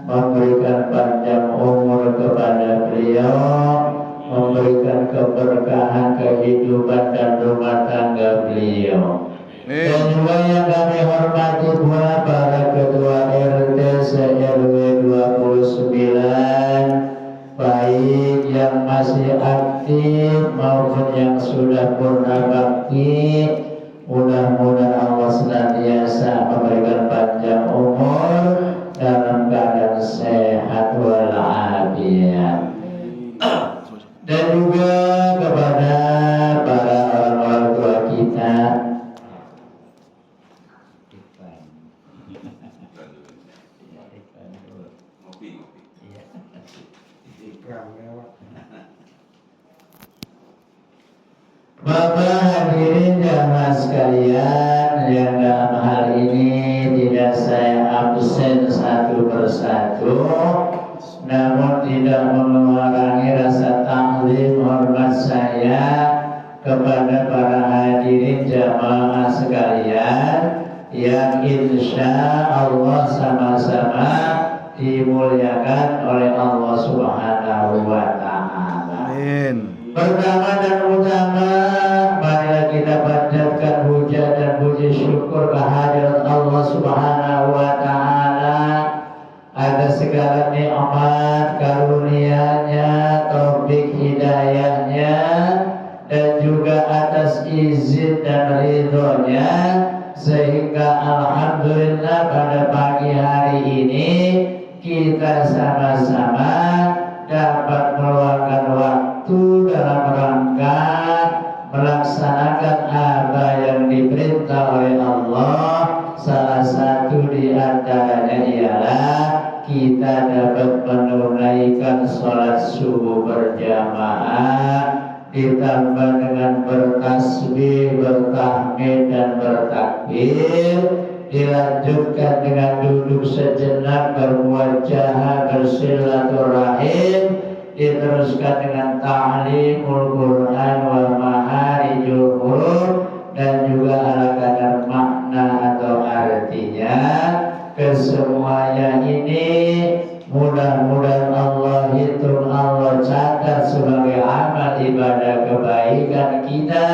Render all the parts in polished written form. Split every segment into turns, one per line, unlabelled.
memberikan panjang umur kepada beliau, memberikan keberkahan kehidupan dan rumah tangga beliau. Dan juga yang kami hormati pula para ketua RT se-RW 29, baik yang masih aktif maupun yang sudah purna bakti. Mudah-mudahan Allah senantiasa memberikan panjang umur dalam keadaan sehat walafiat. Dan juga kepada para orang tua kita, Bapak hadirin jamaah sekalian, yang dalam hal ini tidak saya absen satu persatu, namun tidak mengurangi rasa taklim hormat saya kepada para hadirin jamaah sekalian yang insya Allah sama-sama dimuliakan oleh Allah Subhanahu wa Ta'ala. Amin. Pertama dan utama, marilah kita panjatkan puja dan puji syukur kehadirat Allah Subhanahu wa Ta'ala atas segala nikmat karunia-Nya, taufik hidayahnya, dan juga atas izin dan ridhonya, sehingga alhamdulillah pada pagi hari ini kita sama-sama dapat meluangkan waktu dalam rangka melaksanakan apa yang diperintah oleh Allah. Salah satu di antaranya ialah kita dapat menunaikan sholat subuh berjamaah, ditambah dengan bertasbih, bertahmid dan bertakbir, dilanjutkan dengan duduk sejenak, bermuajahah, bersilaturahim, diteruskan dengan ta'limul Quran wal maharijul huruf, dan juga ala kadar makna atau artinya. Kesemuanya ini mudah-mudahan Allah hitung, Allah catat sebagai amal ibadah kebaikan kita,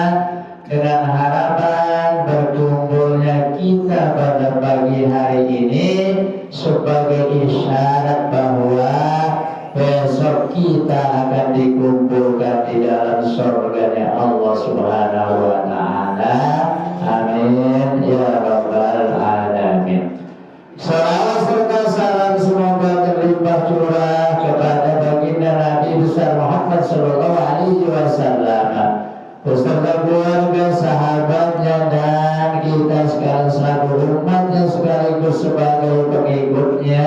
dengan harapan berkumpulnya kita pada pagi hari ini sebagai isyarat bahwa besok kita akan dikumpulkan di dalam surganya Allah Subhanahu wa Ta'ala. Amin ya rabbal alamin. Salawat serta salam semoga terlimpah curah kepada baginda Nabi besar Muhammad sallallahu alaihi wasallam beserta keluarga, sahabatnya, dan kita sekalian selaku umatnya sekaligus sebagai pengikutnya.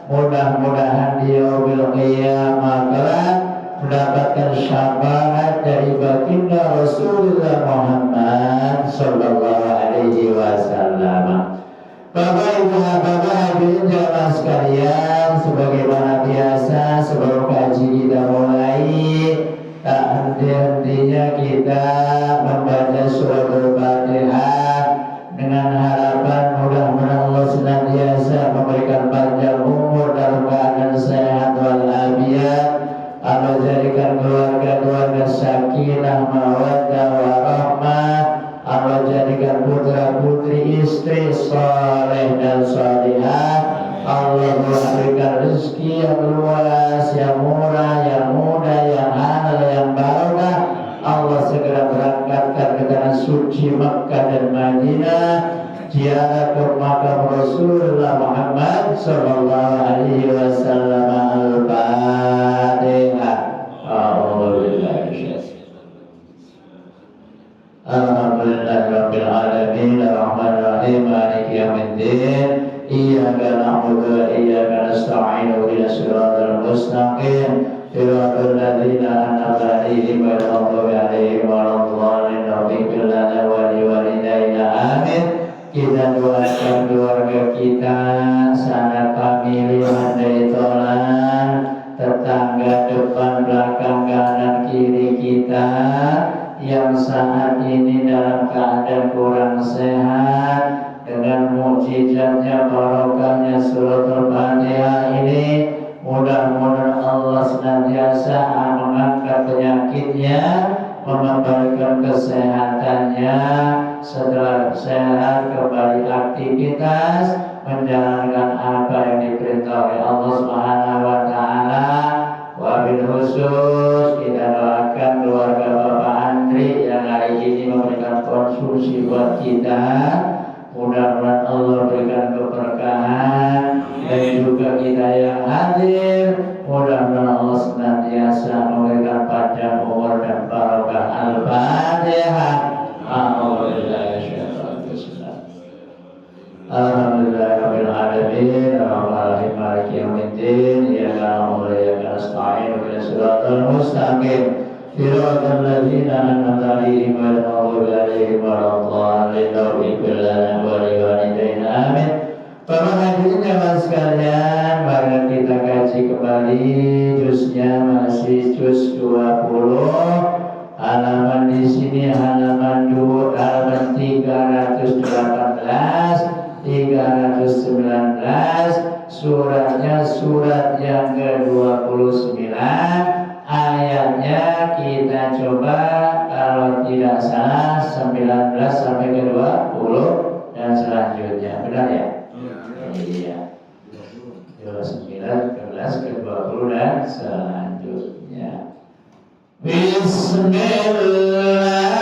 Mudah-mudahan di yaumil qiyamah kelak mendapatkan syafaat dari baginda Rasulullah Muhammad sallallahu alaihi wasallam. Bapak Ibu Bapak hadirin jamaah sekalian, sebagaimana biasa sebelum kaji kita mulai, tak henti-hentinya kita membaca surah Al-Fatihah dengan harapan mudah-mudahan Allah senantiasa memberikan panjang umur dalam keadaan sehat walafiat. Allah jadikan keluarga-keluarga sakinah, mawaddah, warahmah. Allah jadikan putra-putri, istri saleh dan salihah. Allah memberikan rezeki yang luas, yang murah, yang mudah, yang halal, yang barokah. Allah segera berangkatkan ke tanah suci Makkah dan Madinah, ziarah ke makam Rasulullah Muhammad sallallahu alaihi wasallam. Al-Fatihah. Alhamdulillahirabbil alamin, arrahmanir rahim, maliki yaumiddin, iyyaka na'budu wa iyyaka nasta'in, ihdinas siratal mustaqim, siratal ladzina an'amta 'alaihim ghairil maghdubi 'alaihim waladdallin. Ighfir lana wa liwalidayna. Amin. Kita doakan keluarga kita, sanak famili, handai tolan, tetangga depan, belakang, kanan, kiri kita yang saat ini dalam keadaan kurang sehat, dengan mukjizatnya, barokahnya surat menjalankan apa yang diperintah oleh Allah Subhanahu wa taala. Wabil khusus kita doakan keluarga Bapak Andri yang hari ini memberikan konsumsi buat kita. Mudah-mudahan Allah berikan keberkahan dan juga kita yang hadir. Mudah-mudahan Allah senantiasa memberikan panjang umur dan barokah. Al-Fatihah. Alhamdulillahirabbil alamin. Arrahmanirrahim. Maliki yaumiddin. Iyyaka na'budu wa iyyaka nasta'in. Ihdinas siratal mustaqim. Siratal ladzina an'amta 'alaihim ghairil maghdubi 'alaihim waladdallin. Amin. Para hadirin jamaah sekalian, mari kita kaji kembali juznya masih juz 20. Halaman di sini halaman 318. 319, suratnya surat yang ke-29, ayatnya kita coba kalau tidak salah 19 sampai ke 20 dan selanjutnya, benar ya? Iya. 29, ke 11, ke 20 dan selanjutnya. Bismillahirrahmanirrahim.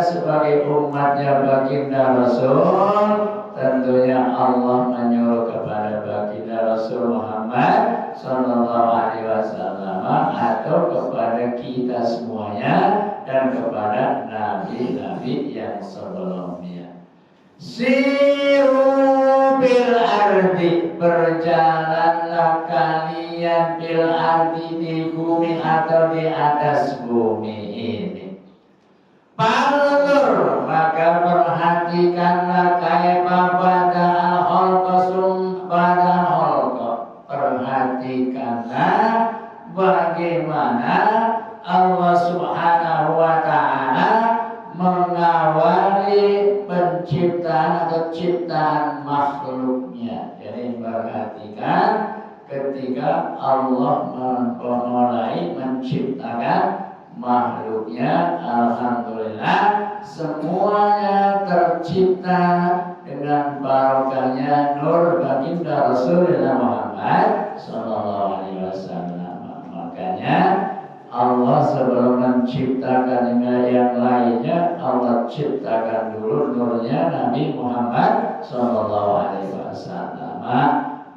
Sebagai umatnya baginda Rasul, tentunya Allah menyuruh kepada baginda Rasul Muhammad Sallallahu Alaihi Wasallam atau kepada kita semuanya dan kepada nabi-nabi yang sebelumnya. Siru bil ardi, berjalanlah kalian bil ardi di bumi atau di atas bumi ini. Pandur, maka perhatikanlah kaifa bada'al khalqa bada'al khalqa. Perhatikanlah bagaimana Allah Subhanahu wa taala mengawali penciptaan atau ciptaan makhluknya. Jadi perhatikan ketika Allah memulai menciptakan makhluknya, alhamdulillah semuanya tercipta dengan barokahnya nur baginda Rasulullah Muhammad Sallallahu Alaihi Wasallam. Makanya Allah sebelum menciptakan yang lainnya, Allah ciptakan dulu nurnya Nabi Muhammad Sallallahu Alaihi Wasallam.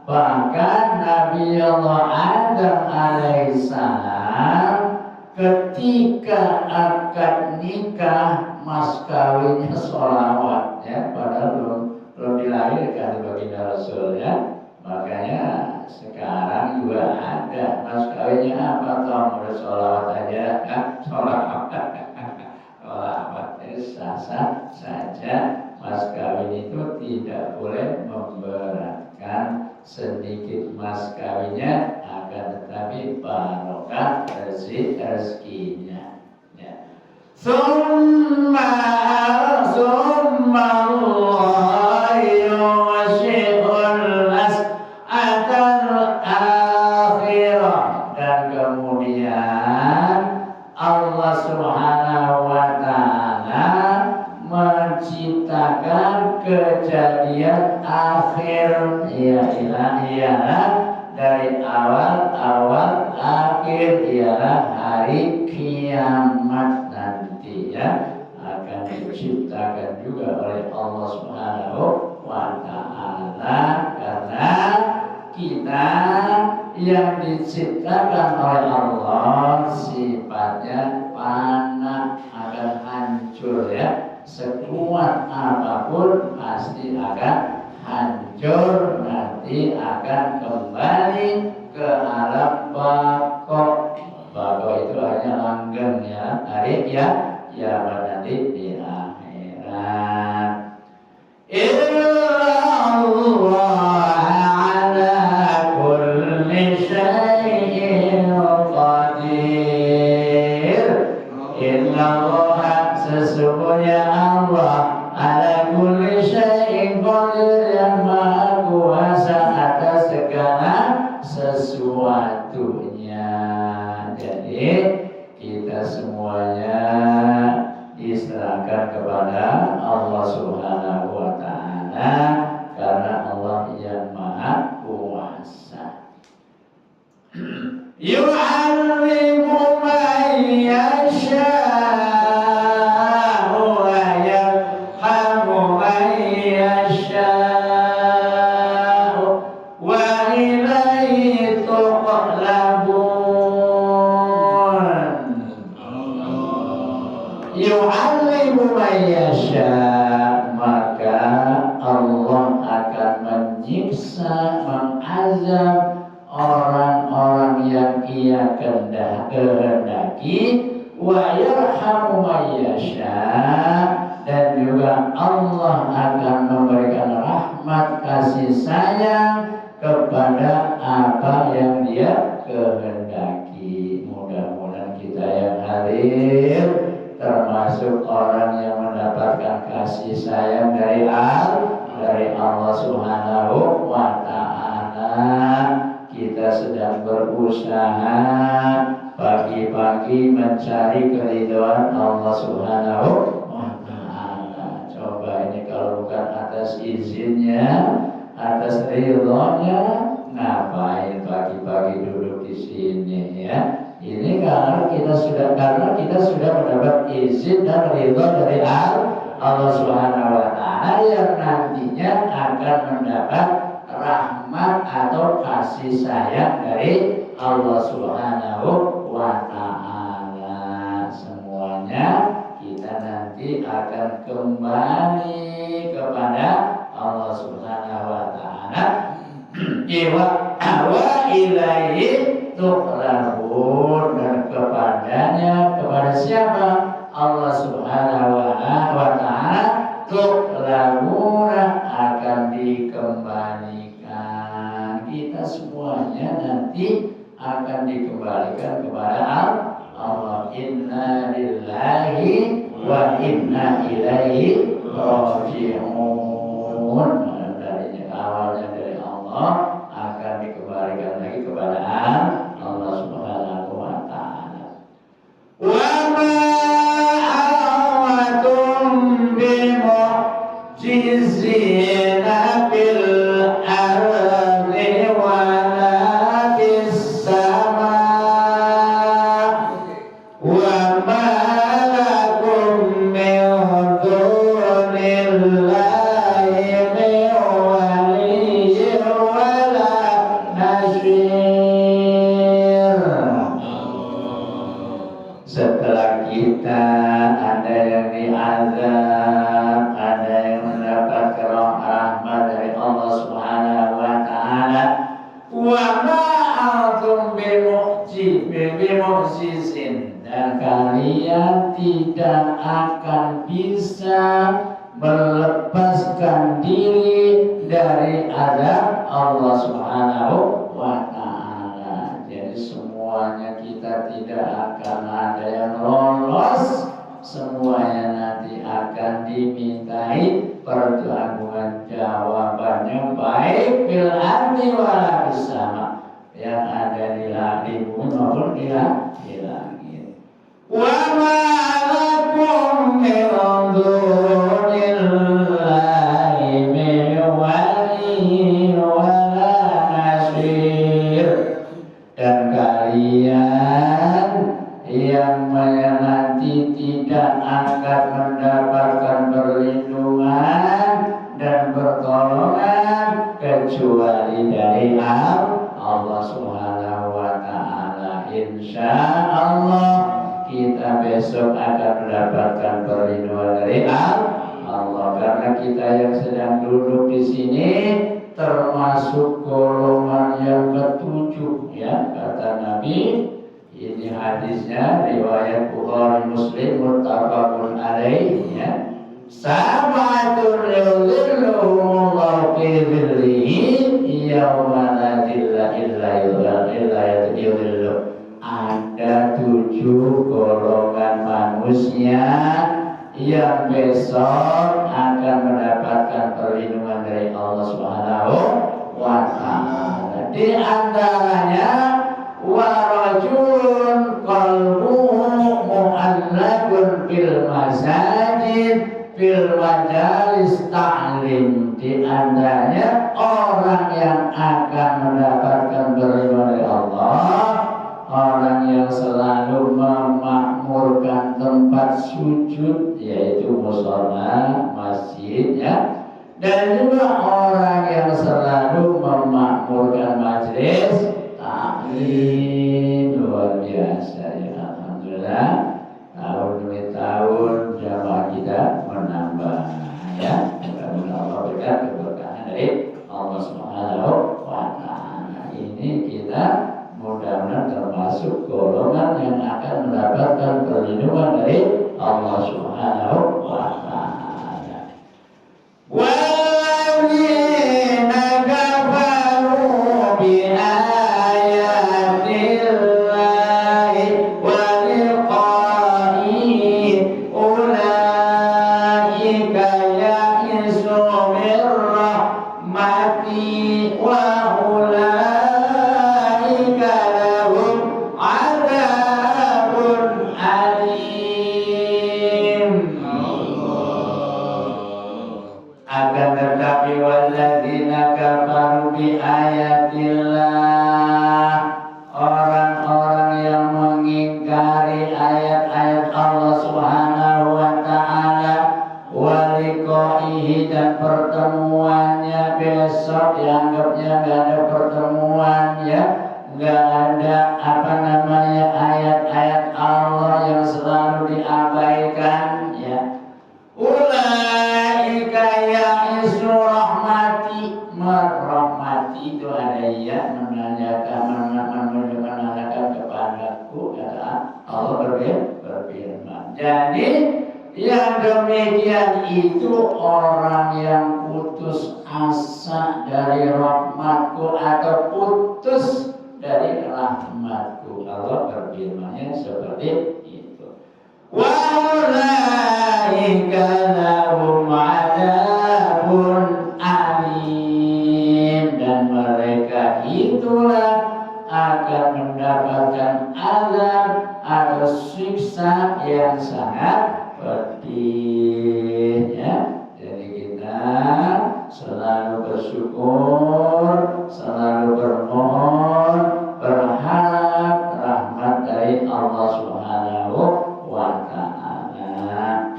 Bahkan Nabi Allah Adam alaihissalam ketika akad nikah mas kawinnya sholawat, ya, padahal belum dilahirkan baginda Rasul, ya. Makanya sekarang juga ada mas kawinnya apa toh, udah sholawat aja, sholawat, sholawat sah-sah saja. Mas kawin itu tidak boleh memberatkan, sedikit mas kawinnya akan tetapi barokah rezekinya, ya. Summa Allah yuwashi'ul as'atal akhirah, dan kemudian Allah Subhanahu wa ta'ala menciptakan kejadian akhir, ialah dari awal akhir, ialah hari kiamat nanti, ya, akan diciptakan juga oleh Allah Subhanahu wa ta'ala. Karena kita yang diciptakan oleh Allah sifatnya fana, akan hancur ya. Sekuat apapun pasti akan hancur, nanti akan kembali ke alam bako. Bako itu hanya langgeng ya, tarik ya, ya nanti di akhirat. Sesungguhnya Allah ala kulli syai'in qadir, yang maha kuasa atas segala sesuatunya. Jadi kita semuanya diserahkan kepada Allah Subhanahu wa ta'ala, karena Allah yang maha kuasa. Yu'allimu man yasha maka Allah akan menyiksa, mengazab orang-orang yang Ia kehendaki, wa yarhamu man yasha, dan juga Allah akan memberikan rahmat kasih sayang kepada apa yang Dia kehendaki. Mudah-mudahan kita yang hadir termasuk orang yang mendapatkan kasih sayang dari Allah Subhanahu wa ta'ala. Kita sedang berusaha pagi-pagi mencari keridhaan Allah Subhanahu wa ta'ala. Coba ini kalau bukan atas izinnya, atas ridhonya, ngapain pagi-pagi duduk di sini ya? Ini karena kita sudah mendapat izin dan ridho dari Allah Subhanahu wa ta'ala, yang nantinya akan mendapat rahmat atau kasih sayang dari Allah Subhanahu wa ta'ala. Semuanya kita nanti akan kembali kepada Allah Subhanahu wa ta'ala. Wa ilaihi tuqrabun, dan kepadanya, kepada siapa? Allah Subhanahu wa ta'ala. Tuqrabun, akan dikembalikan. Kita semuanya nanti akan dikembalikan kepada Allah. Inna lillahi wa inna ilaihi raji'un. Dari awalnya dari Allah, akan dikembalikan lagi kepada Allah Subhanahu wa ta'ala. Wa ma awatum bimu'jizina fil ardi wa la bis sama, wa ma lakum min dunillahi min waliyyin wa la nasyir. Setelah kita ada yang diazab, ada yang mendapat rahmat dari Allah Subhanahu wa ta'ala. Wa ma antum bimu'jizin, dan kalian tidak akan bisa melepaskan diri dari azab Allah Subhanahu wa ta'ala. Jadi semuanya kita tidak akan ada yang lolos, semuanya nanti akan dimintai pertanggungan jawabannya, baik fil ardi wala fis sama, yang ada di bumi maupun di langit. Wa ma lakum min dunillahi min waliyyin wa la nasyir, dan kalian yang nanti tidak akan mendapatkan perlindungan dan pertolongan kecuali dari Allah Subhanahu insya Allah kita besok akan mendapatkan perlindungan dari Allah, karena kita yang sedang duduk di sini termasuk golongan yang ketujuh, ya kata Nabi. Ini hadisnya riwayat Bukhari Muslim muttafaqun alaih, ya. Sab'atun yudhilluhumullahu fi dhillihi yauma la dhilla illa yudhilluh. Ada 7 golongan manusia yang besok akan mendapatkan perlindungan dari Allah Subhanahu wa ta'ala. Di antaranya warajulun qalbuhu mu'allaqun fil masajid fil majalis ta'lim. Di antaranya orang yang akan mendapatkan perlindungan dari Allah, orang yang selalu memakmurkan tempat sujud, yaitu mushola, masjid, ya. Dan juga orang yang selalu memakmurkan majelis taklim. Luar biasa, ya. Alhamdulillah, tahun demi tahun jamaah kita menambah, ya. Mudah-mudahan Allah berikan keberkahan dari Allah Subhanahu wa ta'ala. Ini kita mudah-mudahan termasuk golongan yang akan mendapatkan perlindungan dari Allah Subhanahu wa ta'ala. Walladzina kafaru bi ayatillahi wa liqa'ihi ulaika ya'isu min rahmati wa dan pertemuannya besok dianggapnya gak ada pertemuan, ya, gak ada ayat-ayat Allah yang selalu diabaikan, ya. Ulaika ya'isu rahmati, merahmati itu ada ya, menanyakan kepadaku, kata Allah berfirman. Jadi yang demikian itu orang yang putus asa dari rahmatku atau putus dari rahmatku. Allah berfirman-Nya seperti itu. Wa ulaika lahum adzabun alim, dan mereka itulah akan mendapatkan azab atau siksa yang sangat pedih, ya. Jadi kita selalu bersyukur, selalu bermohon, berharap rahmat dari Allah Subhanahu wa ta'ala.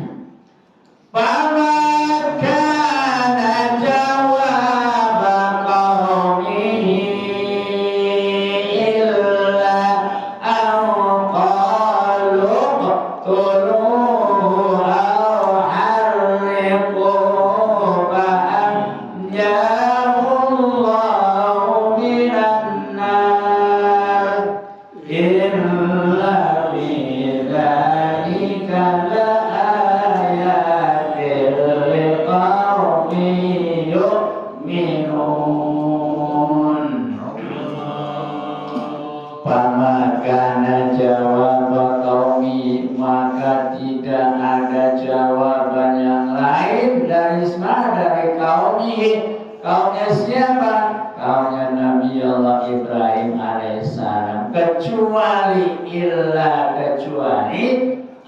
Kaumnya siapa? Kaumnya Nabi Allah Ibrahim alaihissalam. Kecuali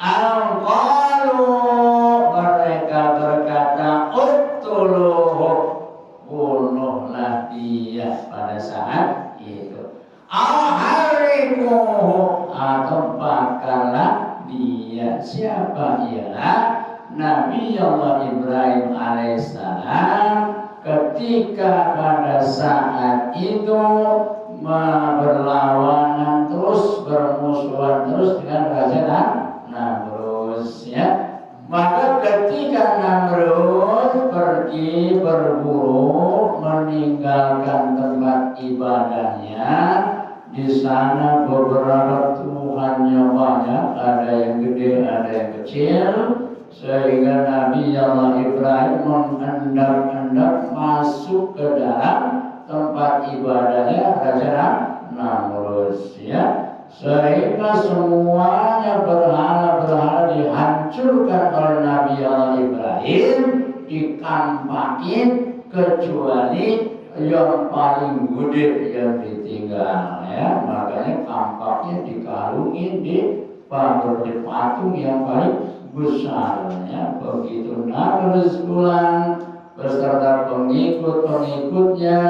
al-qalu, mereka berkata uktuluhu, bunuhlah dia pada saat itu. Al-harikuhu, atau bakarlah dia. Siapa? Ialah Nabi Allah Ibrahim alaihissalam. Ketika pada saat itu berlawanan terus, bermusuhan terus dengan Raja Namrus ya. Maka ketika Namrud pergi berburu meninggalkan tempat ibadahnya, di sana beberapa tuhannya banyak, ada yang gede, ada yang kecil, sehingga Nabi Allah Ibrahim menghendak-hendak masuk ke dalam tempat ibadahnya Raja Namrud ya. Sehingga semuanya berhala-berhala dihancurkan oleh Nabi Allah Ibrahim, dikampakin kecuali yang paling gede yang ditinggal ya. Makanya kampaknya dikalungin di patung yang paling besar ya. Begitu Namrud pulang beserta pengikut-pengikutnya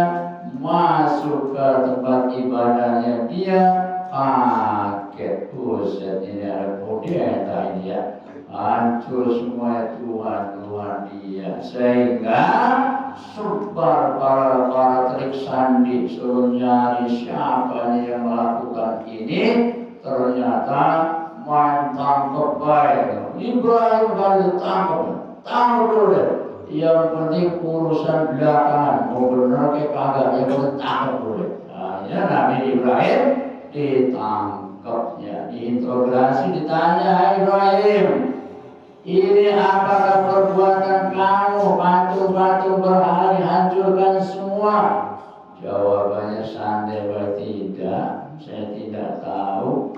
masuk ke tempat ibadahnya, dia kaget, buset ini ada kudeta ini ya, hancur semua Tuhan dia, sehingga sebar para trik sandi suruh nyari siapa yang melakukan ini. Ternyata mantan kebaik Ibrahim kali tangkap dulu deh. Yang penting urusan belakangan, mau bener kayak kagak, yang penting tangkap dulu. Ya Nabi Ibrahim ditangkapnya, diinterogasi, ditanya, Ibrahim, ini apakah perbuatan kamu? Patung-patung berhala dihancurkan semua. Jawabannya santai, tidak, saya tidak tahu.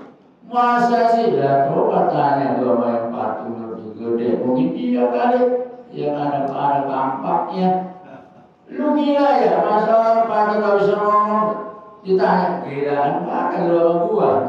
Masa sih, dah coba tanya bahwa yang patung lebih gede, mungkin dia kali yang ada kampaknya. Lu gila ya, masa orang patung gak bisa ngomong? Ditanya, gilaan makan lu sama gua.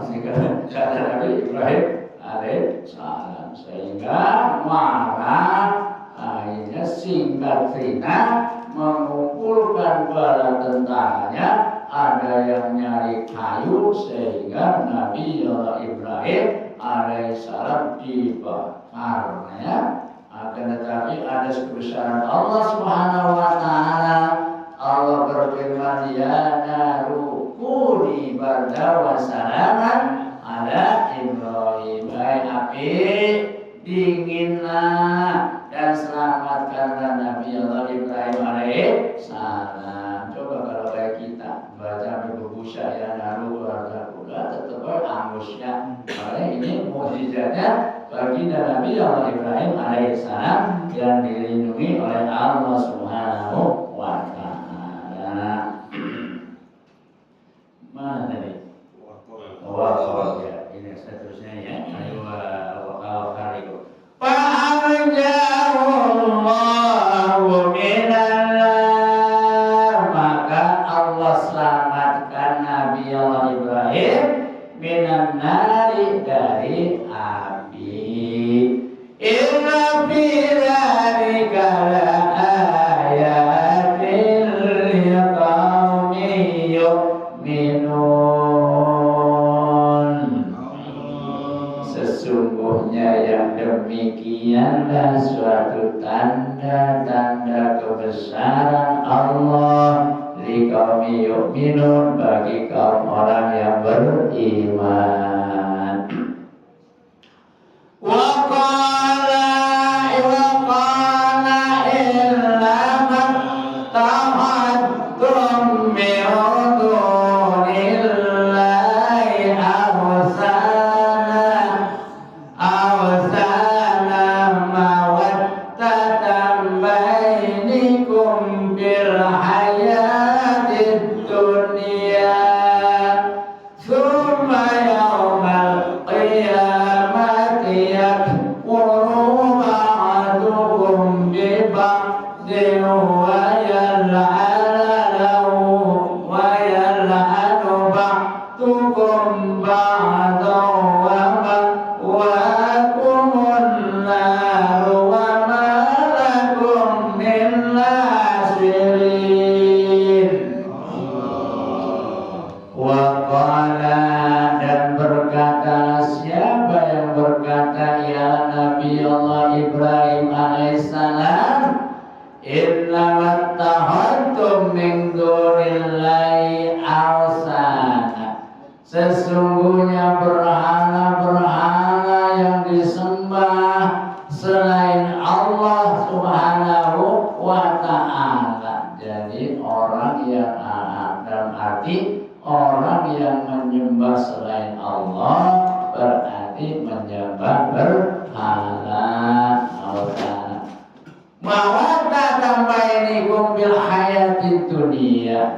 Kata Nabi Ibrahim alaihissalam. Sehingga marah, akhirnya singkat cerita mengumpulkan bala tentaranya. Ada yang nyari kayu sehingga Nabi Ibrahim alaihissalam dibakar ya. Akan tetapi ada kebesaran Allah Subhanahu wa taala. Allah berfirman, ya naru kuni barda wa salaman ala Ibrahim. Hai api, dinginlah dan selamatkanlah Nabi Allah Ibrahim alaihissalam. Coba kalau kayak kita baca sampai berbusa, ya naru barda kuda, tetap angusnya. Karena ini mukjizatnya bagi Nabi Allah Ibrahim alaihissalam yang dilindungi oleh Allah Subhanahu wa taala. Mana tadi? Waktu ya. Ini seterusnya ya. Ayo waktu. Fa'anjahullahu minallah, maka Allah selamatkan Nabi Allah Ibrahim minan nari, dari api. Inna fi dzalika laayatin liqaumin yu'minun. Sesungguhnya yang demikianlah suatu tanda-tanda kebesaran Allah liqaumin yu'minun, bagi kaum orang yang beriman. Wa qala illa man tahaddum min dunillahi awsana mawaddatan bainikum bil hayatid dunya thumma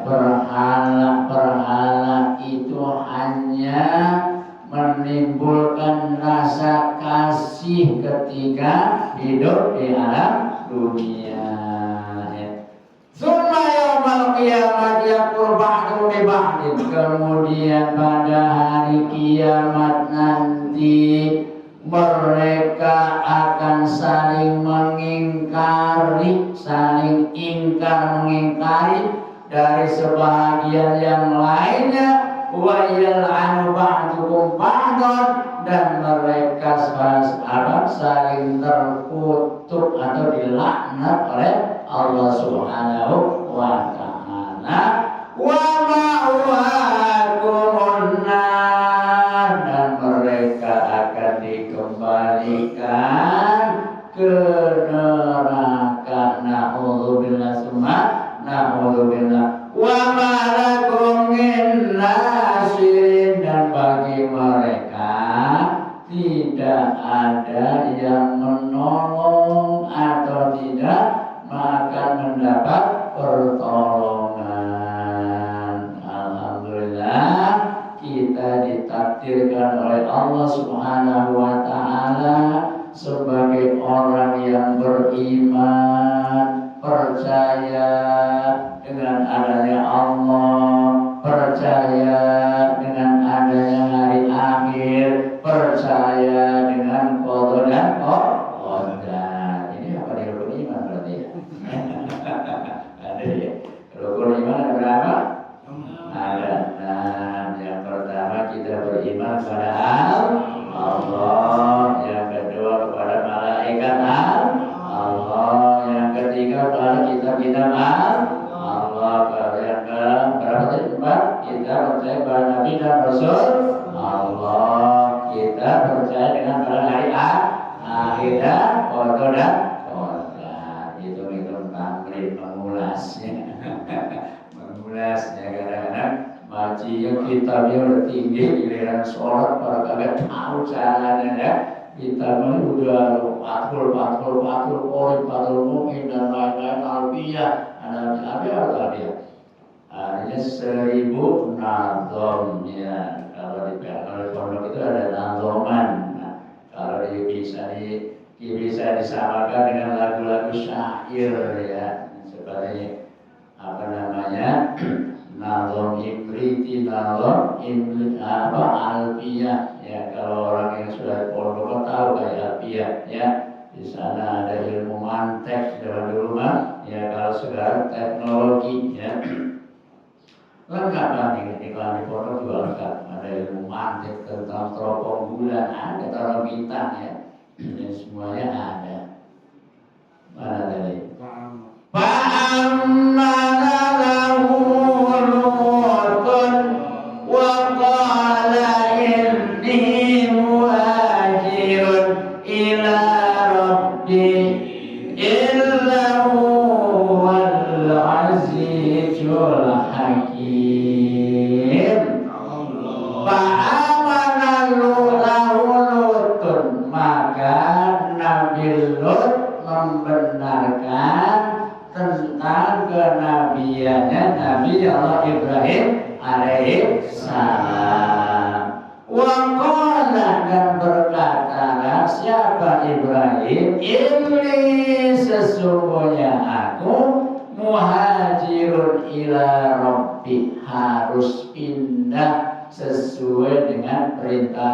berhala-berhala itu hanya menimbulkan rasa kasih ketika hidup di alam dunia. Summa yaumal qiyamah yakfur ba'du bi ba'din. Kemudian pada hari kiamat nanti mereka akan saling mengingkari, saling ingkar mengingkari dari sebahagian yang lainnya. Wa yal'anu ba'dukum ba'dan, dan mereka saling terkutuk atau dilaknat oleh Allah Subhanahu wa ta'ala. Wa ma'wakumun nar, dan mereka akan dikembalikan ke neraka. Na'udzubillah summa na'udzubillah. Wa ma lakum min nasirin, dan bagi mereka tidak ada yang menolong atau tidak akan mendapat pertolongan. Alhamdulillah, kita ditakdirkan oleh Allah Subhanahu wa ta'ala sebagai orang yang beriman, percaya dengan adanya Allah, percaya dengan adanya hari akhir, percaya dengan qada dan qadar. Ini apa di rukun iman berarti ya? Ada ya. Rukun iman ada berapa? Ada. Nah, yang pertama kita beriman kepada Allah, yang kedua kepada malaikat Allah, yang ketiga kepada kitab-kitab Allah, yang keberapa tadi? Empat, kita percaya kepada Nabi dan Rasul Allah, kita percaya dengan pada hari akhir dan qada dan qadar. Hitung-hitung tamrin mengulasnya. Mengulasnya kadang-kadang bacinya kitabnya udah tinggi, giliran sholat para kagak tahu caranya ya. Kitabnya udah patul mu'min dan lain-lain, alfiyah. Alfiyah artinya 1000 nazom ya. Kalau di pondok itu ada nazoman. Nah, kalau bisa disamakan dengan lagu-lagu syair ya, seperti apa namanya, nazom ibriti, nazom alfiyah ya. Kalau orang yang sudah di pondok tahu kayak alfiyah ya. Di sana ada ilmu mantek zaman dulu mah ya. Kalau sekarang teknologi ya, lengkap kan di pondok juga lengkap. Ada ilmu mantek tentang teropong bulan, ada taruh bintang ya. Dan semuanya ada. Mana tadi? Fa'amana lahu lutun wa qala inni muhajirun ila rabbi innahu wal azizul hakim. Fa'amana lahu lutun, maka Nabi Lut membenarkan tentang kenabiannya Nabi Allah Ibrahim alaihi salam. Wa qala, dan berkatalah siapa Ibrahim, inni sesungguhnya aku muhajirun ila rabbi, harus pindah sesuai dengan perintah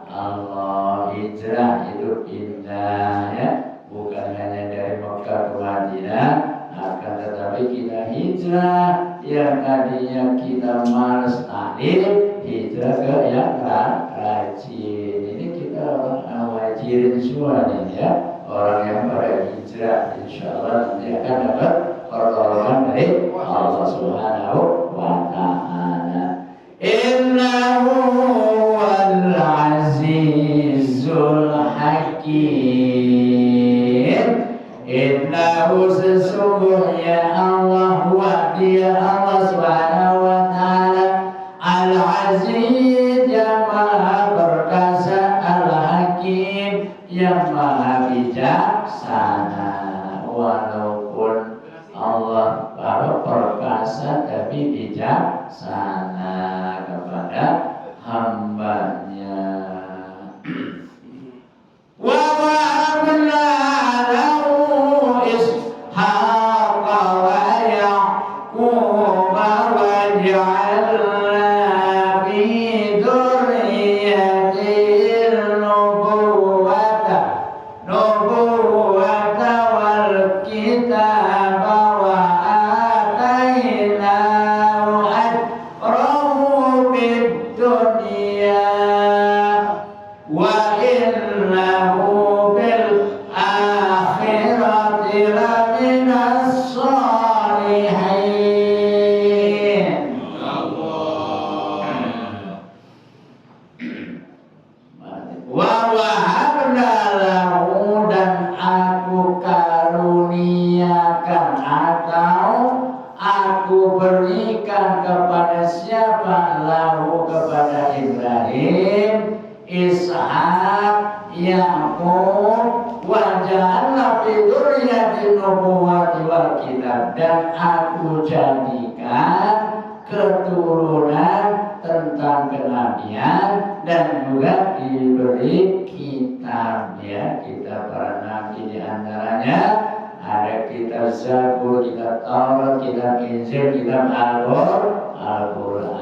Allah. Hijrah itu pindah ya, bukan hanya dari Mekah ke Madinah, akan tetapi kita hijrah yang tadinya kita malas taklim, hijrah ke yang rajin. Ini kita orang wajirin semua nih ya, orang yang pada hijrah, insya Allah nanti akan dapat pertolongan dari Allah Subhanahu wa ta'ala. Innahu wal azizul hakim. Innahu sesungguhnya Allah, wa dia Allah Subhanahu wa ta'ala, al-aziz yang maha perkasa, al-hakim yang maha bijaksana. Walaupun Allah maha perkasa dan Ishaq, Yaqub, wa ja'alna fi dzurriyyatin nubuwwati wal kitab, dan aku jadikan keturunan tentang kenabian dan juga diberi kitab, ya, kitab para nabi. Di antaranya ada kitab Zabur, kitab Taurat, kitab Injil, kitab Al-Quran.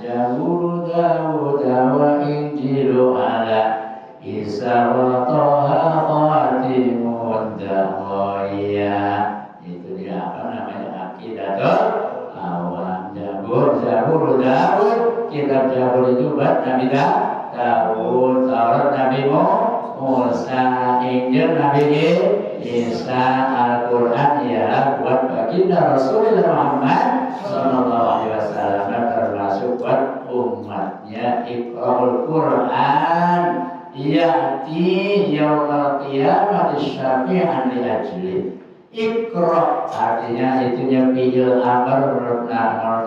Zabur Dawud wa Injilu ala Isa wa Toha Khatimud Dahoya. Itu dia apa namanya, Aqidatul Awam. Zabur Dawud, kitab Zabur itu buat Nabi Dawud, Taurat Nabi Musa, Injil Nabi Isa, Al-Quran ialah buat baginda Rasulullah Muhammad Sallallahu Alaihi Wasallam, termasuk buat umatnya. Iqra'ul Quran ya'ti yaumal qiyamati syafi'an li ajli. Iqra artinya itunya fi'il amr, menurut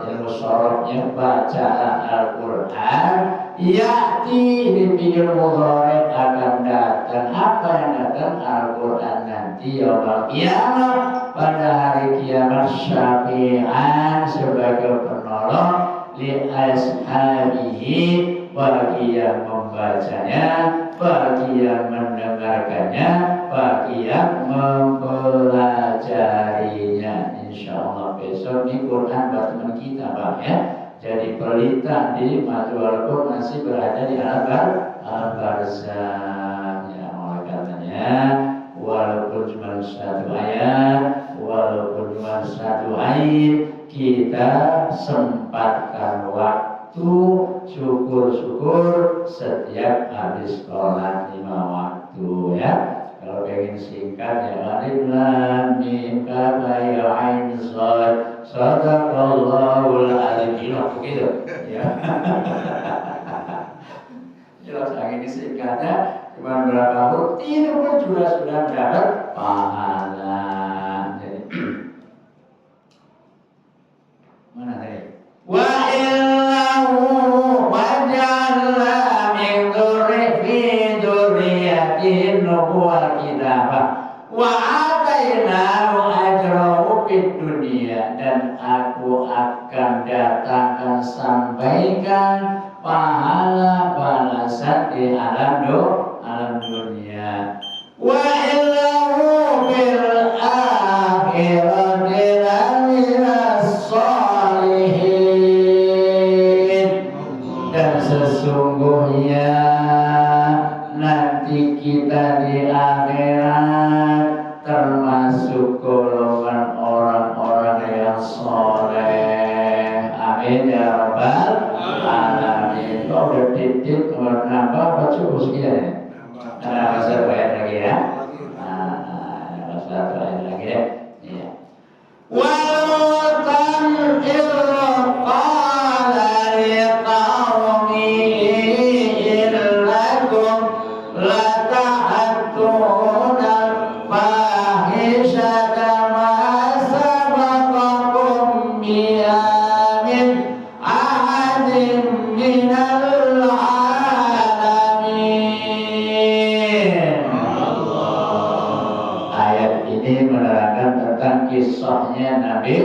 ilmu sorofnya baca Al-Quran. Ya'ti ini fi'il mudhari, akan datang. Apa yang datang? Al-Quran nanti yaumul qiyamah, pada hari kiamat, syafi'an sebagai penolong li ashabihi, bagi yang membacanya, bagi yang mendengarkannya, bagi yang mempelajarinya. Insyaallah besok ini Quran buat teman kita, Pak, ya. Jadi pelita di Majmu'ul Quran masih berada di Al-Barzakh, ya. Oleh karenanya walaupun cuma satu ayat, walaupun cuma satu ayat, kita sempatkan waktu, syukur-syukur setiap habis sholat 5 waktu, ya. Kalau pengen singkat, ya, alif lam mim kaf ya ain shad sadaqallahul azim, begitu, ya. Jelas ini singkatnya cuma berapa huruf, itu pun juga sudah dapat pahala. Jadi mana tadi? Wa illahu wajalla min dzurriyyatin nubuwwal kitabah wa atainahu ajrahu fid dunya, dan aku akan datangkan, sampaikan pahala balasan di alam dunia. Wa illahu bil akhirati laminas sholihin, dan sesungguhnya nanti kita di akhirat termasuk golongan orang-orang yang soleh. Amin ya rabbal alamin. Kau udah titik nambah apa cukup sekian ya? Ada satu ayat lagi ya? Ada satu ayat lagi ya? Iya. Walutan qala liqaumihi innakum lata'tuna fahishata ma sabaqakum biha min ahadin minal alamin. Ayat ini menerangkan tentang kisahnya Nabi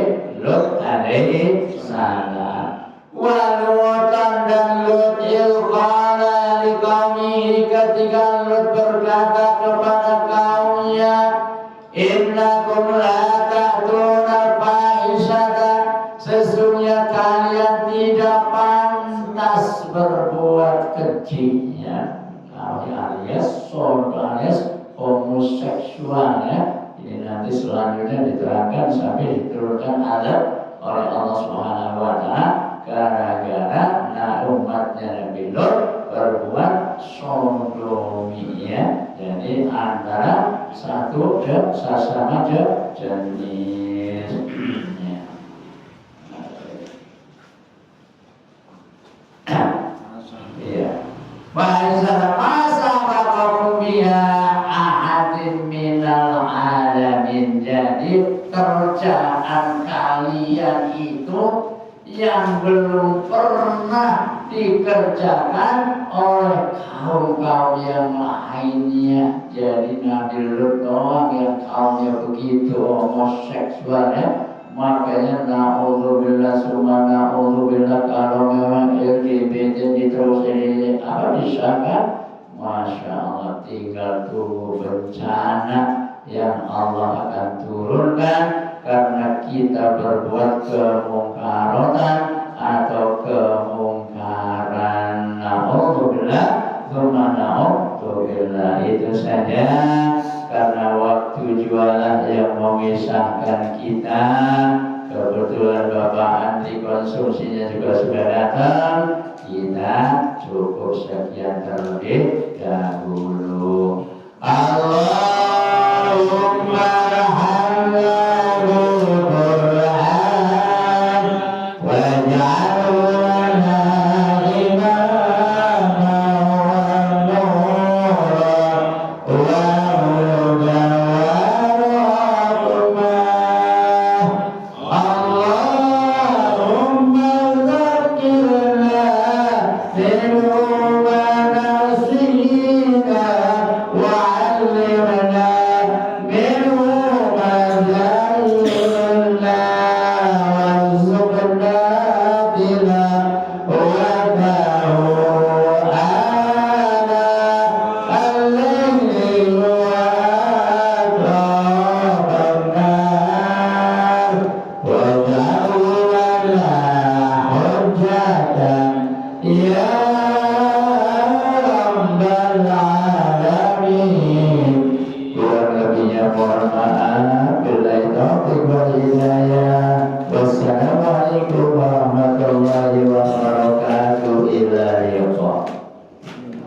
Lut alaihi salam. Walutan, dan Lut qala liqaumihi, ketika Lut berkata kepada kaumnya, innakum la ta'tuna fahisata, sesungguhnya kalian tidak pantas berbuat kejinya, alias homoseksual, ya. Ini nanti selanjutnya diterangkan sampai diturunkan azab oleh Allah Subhanahu wa taala gara-gara umatnya Nabi Lut berbuat sodomi, ya. Jadi antara satu sesama jenis. Iya. Bahasa bakakum biha ahadin minal alamin. Jadi kerjaan kalian itu yang belum pernah dikerjakan oleh kaum-kaum yang lainnya. Jadi Nabi Lut doang yang kaumnya begitu homoseksual ya. Makanya na'udzubillah summa na'udzubillah kalau memang LGBT diterusin apa disahkan, Masya Allah tinggal tunggu bencana yang Allah akan turunkan karena kita berbuat kemungkaran atau kemungkaran. Na'udzubillah summa na'udzubillah. Itu saja karena waktu jualan yang memisahkan kita. Kebetulan Bapak Andri konsumsinya juga sudah datang. Kita cukup sekian terlebih dahulu.